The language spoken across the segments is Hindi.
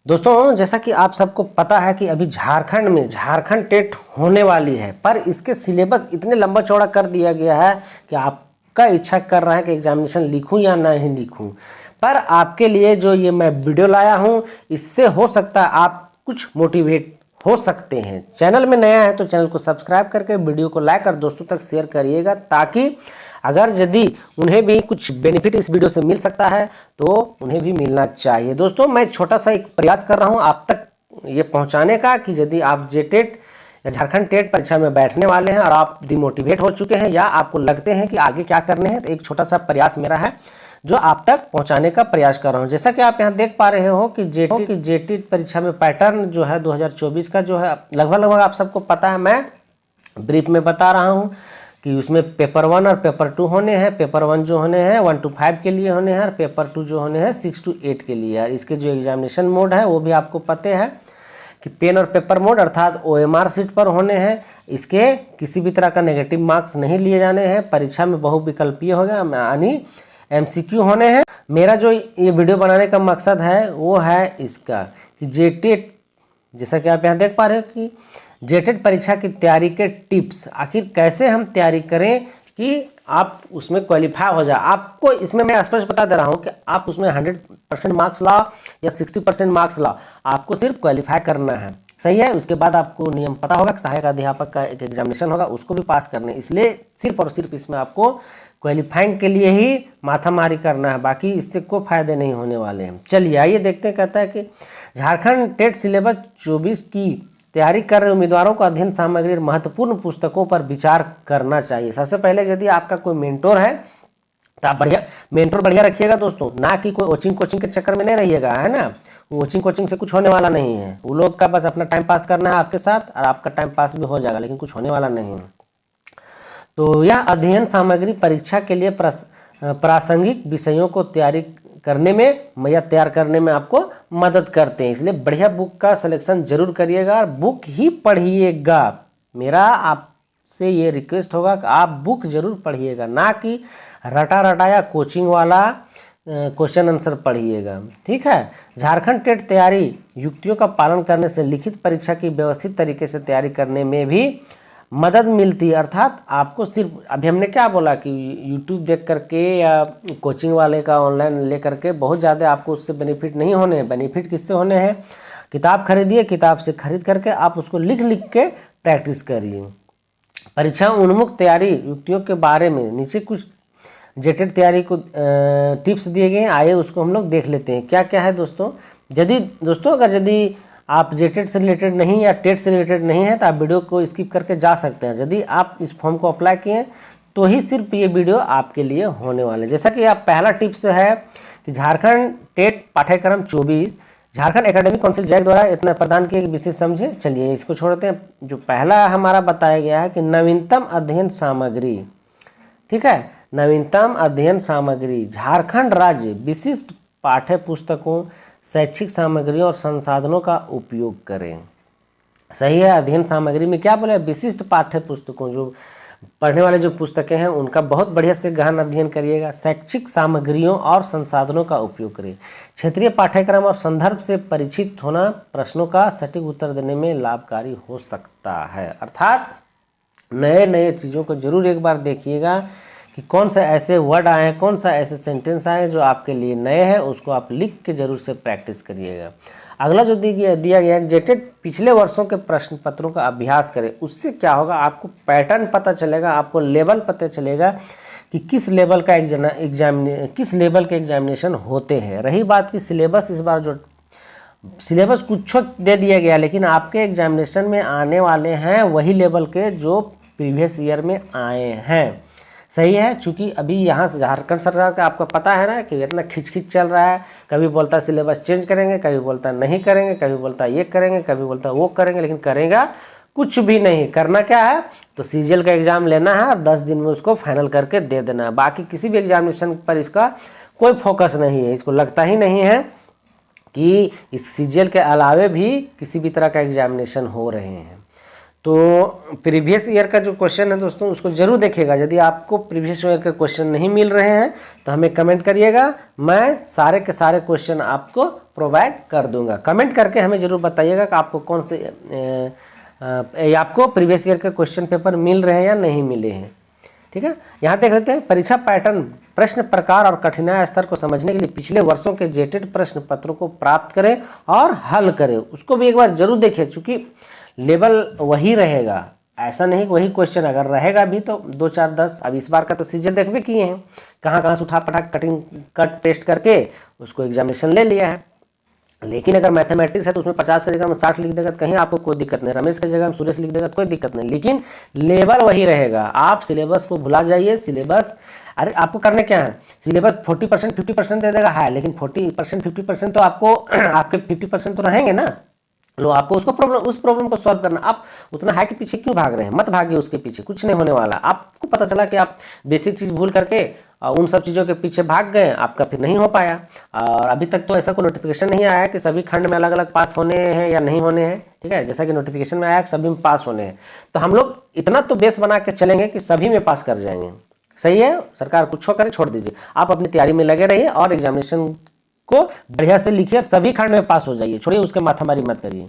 दोस्तों, जैसा कि आप सबको पता है कि अभी झारखंड में झारखंड टेट होने वाली है, पर इसके सिलेबस इतने लंबा चौड़ा कर दिया गया है कि आपका इच्छा कर रहा है कि एग्जामिनेशन लिखूं या नहीं लिखूं। पर आपके लिए जो ये मैं वीडियो लाया हूं, इससे हो सकता है आप कुछ मोटिवेट हो सकते हैं। चैनल में नया है तो चैनल को सब्सक्राइब करके वीडियो को लाइक और दोस्तों तक शेयर करिएगा, ताकि अगर यदि उन्हें भी कुछ बेनिफिट इस वीडियो से मिल सकता है तो उन्हें भी मिलना चाहिए। दोस्तों, मैं छोटा सा एक प्रयास कर रहा हूं आप तक ये पहुंचाने का कि यदि आप जेटेट या झारखंड टेट परीक्षा में बैठने वाले हैं और आप डिमोटिवेट हो चुके हैं या आपको लगते हैं कि आगे क्या करने हैं, तो एक छोटा सा प्रयास मेरा है जो आप तक पहुंचाने का प्रयास कर रहा हूं। जैसा कि आप यहां देख पा रहे हो कि जेटेट परीक्षा में पैटर्न जो है 2024 का जो है लगभग आप सबको पता है। मैं ब्रीफ में बता रहा हूं कि उसमें पेपर 1 और पेपर 2 होने हैं। पेपर 1 जो होने हैं 1 to 5 के लिए होने हैं और पेपर 2 जो होने हैं 6 to 8 के लिए। और इसके जो एग्जामिनेशन मोड है वो भी आपको पता है कि पेन और पेपर मोड अर्थात OMR सीट पर होने हैं। इसके किसी भी तरह का नेगेटिव मार्क्स नहीं लिए जाने हैं। परीक्षा में बहुविकल्पीय होगा यानी MCQ होने हैं। मेरा जो ये वीडियो बनाने का मकसद है वो है इसका कि जेटेट, जैसा कि आप यहाँ देख पा रहे हो कि जेटेट परीक्षा की तैयारी के टिप्स, आखिर कैसे हम तैयारी करें कि आप उसमें क्वालिफाई हो जाए। आपको इसमें मैं स्पष्ट बता दे रहा हूं कि आप उसमें 100% मार्क्स लाओ या 60% मार्क्स लाओ, आपको सिर्फ क्वालिफाई करना है। सही है। उसके बाद आपको नियम पता होगा कि सहायक अध्यापक का एक एग्जामिनेशन होगा, उसको भी पास करना है। इसलिए सिर्फ और सिर्फ इसमें आपको क्वालिफाइंग के लिए ही माथामारी करना है, बाकी इससे कोई फायदे नहीं होने वाले हैं। चलिए आइए देखते हैं। कहता है कि झारखंड टेट सिलेबस 24 की तैयारी कर रहे उम्मीदवारों को अध्ययन सामग्री और महत्वपूर्ण पुस्तकों पर विचार करना चाहिए। सबसे पहले यदि आपका कोई मेंटोर है तो आप मेंटोर बढ़िया रखिएगा दोस्तों, ना कि कोई कोचिंग के चक्कर में नहीं रहिएगा, है ना। कोचिंग से कुछ होने वाला नहीं है। वो लोग का बस अपना टाइम पास करना है आपके साथ और आपका टाइम पास भी हो जाएगा, लेकिन कुछ होने वाला नहीं है। तो यह अध्ययन सामग्री परीक्षा के लिए प्रासंगिक विषयों को तैयार करने में आपको मदद करते हैं। इसलिए बढ़िया बुक का सिलेक्शन जरूर करिएगा और बुक ही पढ़िएगा। मेरा आपसे ये रिक्वेस्ट होगा कि आप बुक जरूर पढ़िएगा, ना कि रटाया कोचिंग वाला क्वेश्चन आंसर पढ़िएगा। ठीक है। झारखंड टेट तैयारी युक्तियों का पालन करने से लिखित परीक्षा की व्यवस्थित तरीके से तैयारी करने में भी मदद मिलती है। अर्थात आपको सिर्फ, अभी हमने क्या बोला कि YouTube देख करके या कोचिंग वाले का ऑनलाइन ले करके बहुत ज़्यादा आपको उससे बेनिफिट नहीं होने हैं। बेनिफिट किससे होने हैं? किताब खरीदिए, किताब से खरीद करके आप उसको लिख के प्रैक्टिस करिए। परीक्षा उन्मुख तैयारी युक्तियों के बारे में नीचे कुछ जेटेट तैयारी को टिप्स दिए गए हैं। आइए उसको हम लोग देख लेते हैं क्या क्या है दोस्तों। अगर यदि आप जेटेट से रिलेटेड नहीं या टेट से रिलेटेड नहीं है तो आप वीडियो को स्किप करके जा सकते हैं। यदि आप इस फॉर्म को अप्लाई किए तो ही सिर्फ ये वीडियो आपके लिए होने वाले। जैसा कि आप पहला टिप्स है कि झारखंड टेट पाठ्यक्रम 24 झारखंड एकेडमिक काउंसिल जैक द्वारा इतना प्रदान किए विषय समझे। चलिए इसको छोड़ते हैं। जो पहला हमारा बताया गया है कि नवीनतम अध्ययन सामग्री। ठीक है, नवीनतम अध्ययन सामग्री झारखंड राज्य विशिष्ट पाठ्य पुस्तकों, शैक्षिक सामग्रियों और संसाधनों का उपयोग करें। सही है। अध्ययन सामग्री में क्या बोले? विशिष्ट पाठ्य पुस्तकों, जो पढ़ने वाले जो पुस्तकें हैं उनका बहुत बढ़िया से गहन अध्ययन करिएगा। शैक्षिक सामग्रियों और संसाधनों का उपयोग करें। क्षेत्रीय पाठ्यक्रम और संदर्भ से परिचित होना प्रश्नों का सटीक उत्तर देने में लाभकारी हो सकता है। अर्थात नए चीज़ों को जरूर एक बार देखिएगा कि कौन सा ऐसे वर्ड आए हैं, कौन सा ऐसे सेंटेंस आए हैं जो आपके लिए नए हैं, उसको आप लिख के जरूर से प्रैक्टिस करिएगा। अगला जो दिया गया है, जेटेट पिछले वर्षों के प्रश्न पत्रों का अभ्यास करें। उससे क्या होगा, आपको पैटर्न पता चलेगा, आपको लेवल पता चलेगा कि किस लेवल के एग्जामिनेशन होते हैं। रही बात की सिलेबस, इस बार जो सिलेबस कुछ दे दिया गया, लेकिन आपके एग्जामिनेशन में आने वाले हैं वही लेवल के जो प्रीवियस ईयर में आए हैं। सही है। चूँकि अभी यहाँ से झारखंड सरकार का आपको पता है ना कि इतना खिंच चल रहा है। कभी बोलता है सिलेबस चेंज करेंगे, कभी बोलता है नहीं करेंगे, कभी बोलता है ये करेंगे, कभी बोलता है वो करेंगे, लेकिन करेगा कुछ भी नहीं। करना क्या है, तो CGL का एग्ज़ाम लेना है और 10 दिन में उसको फाइनल करके दे देना है। बाकी किसी भी एग्जामिनेशन पर इसका कोई फोकस नहीं है। इसको लगता ही नहीं है कि इस CGL के अलावे भी किसी भी तरह का एग्जामिनेशन हो रहे हैं। तो प्रीवियस ईयर का जो क्वेश्चन है दोस्तों उसको जरूर देखिएगा। यदि आपको प्रीवियस ईयर के क्वेश्चन नहीं मिल रहे हैं तो हमें कमेंट करिएगा, मैं सारे के सारे क्वेश्चन आपको प्रोवाइड कर दूंगा। कमेंट करके हमें जरूर बताइएगा कि आपको कौन से आपको प्रीवियस ईयर के क्वेश्चन पेपर मिल रहे हैं या नहीं मिले हैं। ठीक है, यहाँ देख लेते हैं परीक्षा पैटर्न, प्रश्न प्रकार और कठिनाई स्तर को समझने के लिए पिछले वर्षों के जेटेड प्रश्न पत्रों को प्राप्त करें और हल करें। उसको भी एक बार जरूर देखिए, चूंकि लेवल वही रहेगा, ऐसा नहीं कि वही क्वेश्चन अगर रहेगा भी तो 2 4 10। अब इस बार का तो सीजन देखबे किए हैं, कहाँ कहाँ से उठा पटा कट पेस्ट करके उसको एग्जामिनेशन ले लिया है। लेकिन अगर मैथमेटिक्स है तो उसमें 50 की जगह में 60 लिख देगा तो कहीं आपको कोई दिक्कत नहीं, रमेश की जगह में सुरेश लिख देगा तो कोई दिक्कत नहीं, लेकिन लेवल वही रहेगा। आप सिलेबस को भुला जाइए। सिलेबस, अरे आपको करने क्या है, सिलेबस 40% 50% दे देगा है, लेकिन 40% 50% तो आपको आपके 50% तो रहेंगे ना। लो, आपको उसको उस प्रॉब्लम को सॉल्व करना। आप उतना हाई के पीछे क्यों भाग रहे हैं, मत भागिए उसके पीछे, कुछ नहीं होने वाला। आपको पता चला कि आप बेसिक चीज़ भूल करके उन सब चीज़ों के पीछे भाग गए, आपका फिर नहीं हो पाया। और अभी तक तो ऐसा कोई नोटिफिकेशन नहीं आया कि सभी खंड में अलग अलग पास होने हैं या नहीं होने हैं। ठीक है, जैसा कि नोटिफिकेशन में आया कि सभी में पास होने हैं, तो हम लोग इतना तो बेस बना के चलेंगे कि सभी में पास कर जाएंगे। सही है, सरकार कुछ करे छोड़ दीजिए, आप अपनी तैयारी में लगे रहिए और एग्जामिनेशन को बढ़िया से लिखिए और सभी खंड में पास हो जाइए। छोड़िए उसके माथामारी मत करिए।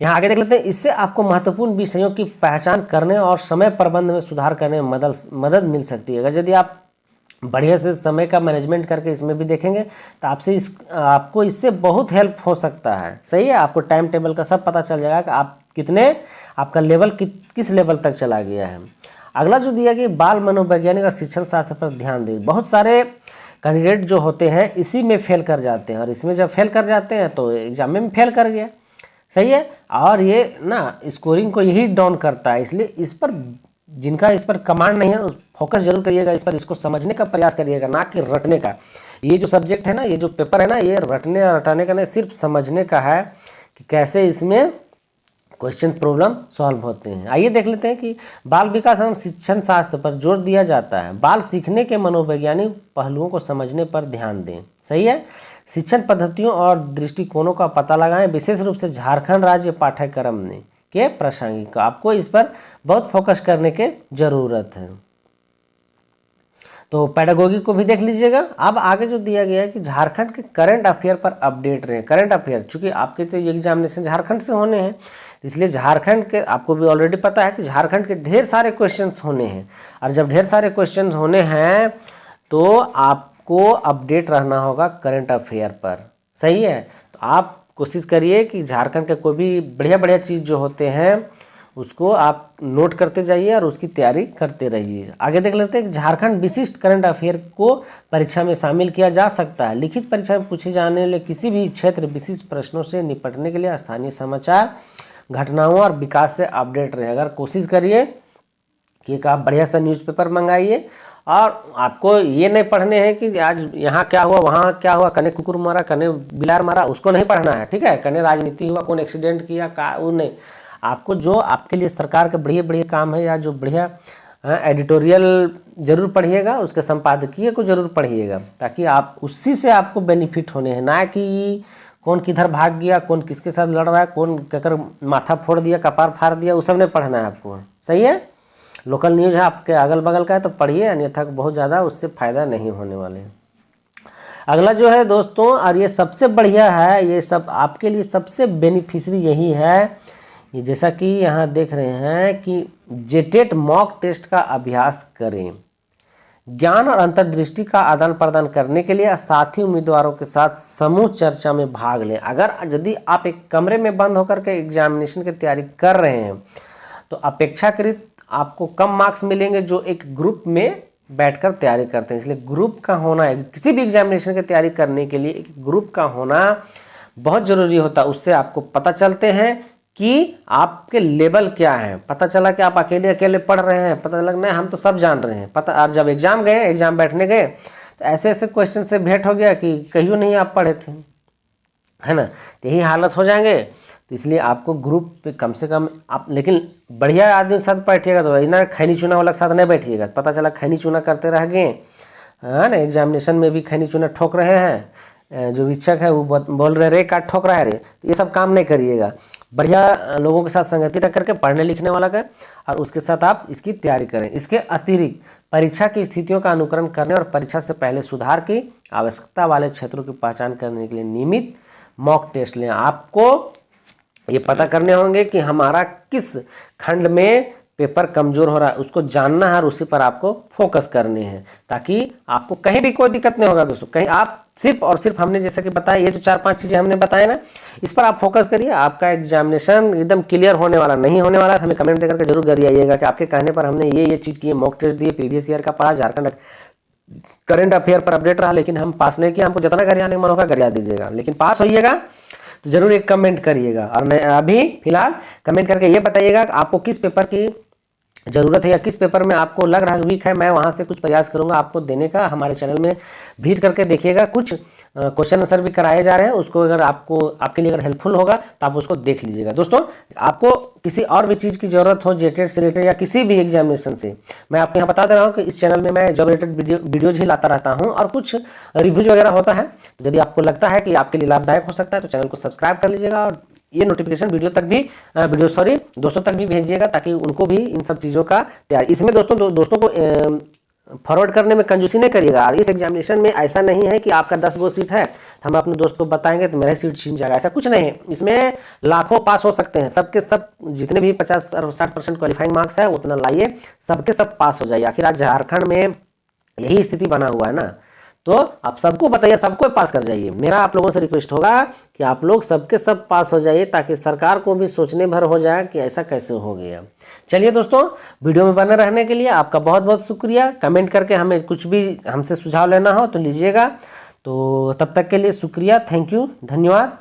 यहाँ आगे देख लेते हैं, इससे आपको महत्वपूर्ण विषयों की पहचान करने और समय प्रबंध में सुधार करने में मदद मिल सकती है। अगर यदि आप बढ़िया से समय का मैनेजमेंट करके इसमें भी देखेंगे तो आपको इससे बहुत हेल्प हो सकता है। सही है, आपको टाइम टेबल का सब पता चल जाएगा कि आप आपका लेवल किस लेवल तक चला गया है। अगला जो दिया गया, बाल मनोवैज्ञानिक और शिक्षण शास्त्र पर ध्यान दें। बहुत सारे कैंडिडेट जो होते हैं इसी में फेल कर जाते हैं, और इसमें जब फेल कर जाते हैं तो एग्जाम में फेल कर गया। सही है, और ये ना स्कोरिंग को यही डाउन करता है। इसलिए इस पर जिनका इस पर कमांड नहीं है फोकस जरूर करिएगा इस पर, इसको समझने का प्रयास करिएगा, ना कि रटने का। ये जो सब्जेक्ट है ना, ये जो पेपर है ना, ये रटने रटाने का नहीं, सिर्फ समझने का है कि कैसे इसमें क्वेश्चन प्रॉब्लम सॉल्व होते हैं। आइए देख लेते हैं कि बाल विकास एवं शिक्षण शास्त्र पर जोर दिया जाता है। बाल सीखने के मनोवैज्ञानिक पहलुओं को समझने पर ध्यान दें। सही है, शिक्षण पद्धतियों और दृष्टिकोणों का पता लगाएं, विशेष रूप से झारखंड राज्य पाठ्यक्रम में के प्रासंगिक। आपको इस पर बहुत फोकस करने की जरूरत है। तो पैडागोगी को भी देख लीजिएगा। अब आगे जो दिया गया है कि झारखंड के करंट अफेयर पर अपडेट रहे। करंट अफेयर, चूंकि आपके तो एग्जामिनेशन झारखंड से होने हैं, इसलिए झारखंड के, आपको भी ऑलरेडी पता है कि झारखंड के ढेर सारे क्वेश्चंस होने हैं, और जब ढेर सारे क्वेश्चंस होने हैं तो आपको अपडेट रहना होगा करंट अफेयर पर। सही है, तो आप कोशिश करिए कि झारखंड के कोई भी बढ़िया बढ़िया चीज़ जो होते हैं उसको आप नोट करते जाइए और उसकी तैयारी करते रहिए। आगे देख लेते हैं कि झारखंड विशिष्ट करंट अफेयर को परीक्षा में शामिल किया जा सकता है। लिखित परीक्षा में पूछे जाने वाले किसी भी क्षेत्र विशिष्ट प्रश्नों से निपटने के लिए स्थानीय समाचार, घटनाओं और विकास से अपडेट रहे। अगर कोशिश करिए कि एक आप बढ़िया सा न्यूज़पेपर मंगाइए, और आपको ये नहीं पढ़ने हैं कि आज यहाँ क्या हुआ, वहाँ क्या हुआ, कने कुकुर मारा, कने बिलार मारा, उसको नहीं पढ़ना है। ठीक है, कने राजनीति हुआ, कौन एक्सीडेंट किया, का वो नहीं। आपको जो आपके लिए सरकार के बढ़िया बढ़िया काम है, या जो बढ़िया एडिटोरियल जरूर पढ़िएगा, उसके संपादकीय को जरूर पढ़िएगा, ताकि आप उसी से आपको बेनिफिट होने हैं, ना कि कौन किधर भाग गया, कौन किसके साथ लड़ रहा है, कौन कहकर माथा फोड़ दिया, कपार फाड़ दिया, वो सब नहीं पढ़ना है आपको। सही है, लोकल न्यूज़ है आपके अगल बगल का है तो पढ़िए, अन्यथा बहुत ज़्यादा उससे फ़ायदा नहीं होने वाले। अगला जो है दोस्तों, और ये सबसे बढ़िया है, ये सब आपके लिए सबसे बेनिफिशियरी यही है, ये जैसा कि यहाँ देख रहे हैं कि जेटेट मॉक टेस्ट का अभ्यास करें। ज्ञान और अंतर्दृष्टि का आदान प्रदान करने के लिए साथी उम्मीदवारों के साथ समूह चर्चा में भाग लें। अगर यदि आप एक कमरे में बंद होकर के एग्जामिनेशन की तैयारी कर रहे हैं तो अपेक्षाकृत आपको कम मार्क्स मिलेंगे जो एक ग्रुप में बैठकर तैयारी करते हैं। इसलिए ग्रुप का होना है, किसी भी एग्जामिनेशन की तैयारी करने के लिए एक ग्रुप का होना बहुत ज़रूरी होता है। उससे आपको पता चलते हैं कि आपके लेवल क्या है। पता चला कि आप अकेले अकेले पढ़ रहे हैं, पता लगा नहीं हम तो सब जान रहे हैं, पता। और जब एग्जाम गए, एग्जाम बैठने गए तो ऐसे ऐसे क्वेश्चन से भेंट हो गया कि कहीं नहीं आप पढ़े थे, है ना। यही हालत हो जाएंगे। तो इसलिए आपको ग्रुप पे कम से कम आप, लेकिन बढ़िया आदमी के साथ बैठिएगा, तो इतना खैनी चूना वाला के साथ नहीं बैठिएगा। पता चला खैनी चूना करते रह गए, है ना, एग्जामिनेशन में भी खैनी चूना ठोक रहे हैं, जो शिक्षक है वो बोल रहे रे काट ठोक रहा है रे, ये सब काम नहीं करिएगा। बढ़िया लोगों के साथ संगति रख करके पढ़ने लिखने वाला का, और उसके साथ आप इसकी तैयारी करें। इसके अतिरिक्त परीक्षा की स्थितियों का अनुकरण करने और परीक्षा से पहले सुधार की आवश्यकता वाले क्षेत्रों की पहचान करने के लिए नियमित मॉक टेस्ट लें। आपको ये पता करने होंगे कि हमारा किस खंड में पेपर कमजोर हो रहा है, उसको जानना है और उसी पर आपको फोकस करने हैं, ताकि आपको कहीं भी कोई दिक्कत नहीं होगा दोस्तों। कहीं आप सिर्फ और सिर्फ हमने जैसे कि बताया, ये जो 4-5 चीज़ें हमने बताए ना, इस पर आप फोकस करिए। आपका एग्जामिनेशन एकदम क्लियर होने वाला, नहीं होने वाला, हमें कमेंट देकर के जरूर गरिएगा कि आपके कहने पर हमने ये चीज़ की, मॉक टेस्ट दिए, प्रीवियस ईयर का पढ़ा, झारखंड करंट अफेयर पर अपडेट रहा, लेकिन हम पास नहीं किया। हमको जितना गरियाने का मन होगा गरिया दीजिएगा, लेकिन पास होइएगा तो जरूर एक कमेंट करिएगा। और मैं अभी फिलहाल कमेंट करके ये बताइएगा कि आपको किस पेपर की ज़रूरत है या किस पेपर में आपको लग रहा है वीक है। मैं वहाँ से कुछ प्रयास करूँगा आपको देने का। हमारे चैनल में विजिट करके देखिएगा, कुछ क्वेश्चन आंसर भी कराए जा रहे हैं, उसको अगर आपको आपके लिए अगर हेल्पफुल होगा तो आप उसको देख लीजिएगा। दोस्तों, आपको किसी और भी चीज़ की ज़रूरत हो जेटेड से रिलेटेड या किसी भी एग्जामिनेशन से, मैं आपको यहाँ बता दे रहा हूँ कि इस चैनल में मैं जॉब रिलेटेड वीडियोज ही लाता रहता हूँ और कुछ रिव्यूज वगैरह होता है। यदि आपको लगता है कि आपके लिए लाभदायक हो सकता है तो चैनल को सब्सक्राइब कर लीजिएगा और ये नोटिफिकेशन दोस्तों तक भी भेजिएगा, ताकि उनको भी इन सब चीज़ों का तैयार। इसमें दोस्तों को फॉरवर्ड करने में कंजूसी नहीं करिएगा। और इस एग्जामिनेशन में ऐसा नहीं है कि आपका 10 गो सीट है, हम अपने दोस्त को बताएंगे तो मेरा सीट छीन जाएगा, ऐसा कुछ नहीं है। इसमें लाखों पास हो सकते हैं, सबके सब जितने भी 50 और 60% क्वालिफाइंग मार्क्स है उतना लाइए, सबके सब पास हो जाइए। आखिर आज झारखंड में यही स्थिति बना हुआ है ना, तो आप सबको बताइए, सबको पास कर जाइए। मेरा आप लोगों से रिक्वेस्ट होगा कि आप लोग सबके सब पास हो जाइए, ताकि सरकार को भी सोचने भर हो जाए कि ऐसा कैसे हो गया। चलिए दोस्तों, वीडियो में बने रहने के लिए आपका बहुत बहुत शुक्रिया। कमेंट करके हमें कुछ भी हमसे सुझाव लेना हो तो लीजिएगा। तो तब तक के लिए शुक्रिया, थैंक यू, धन्यवाद।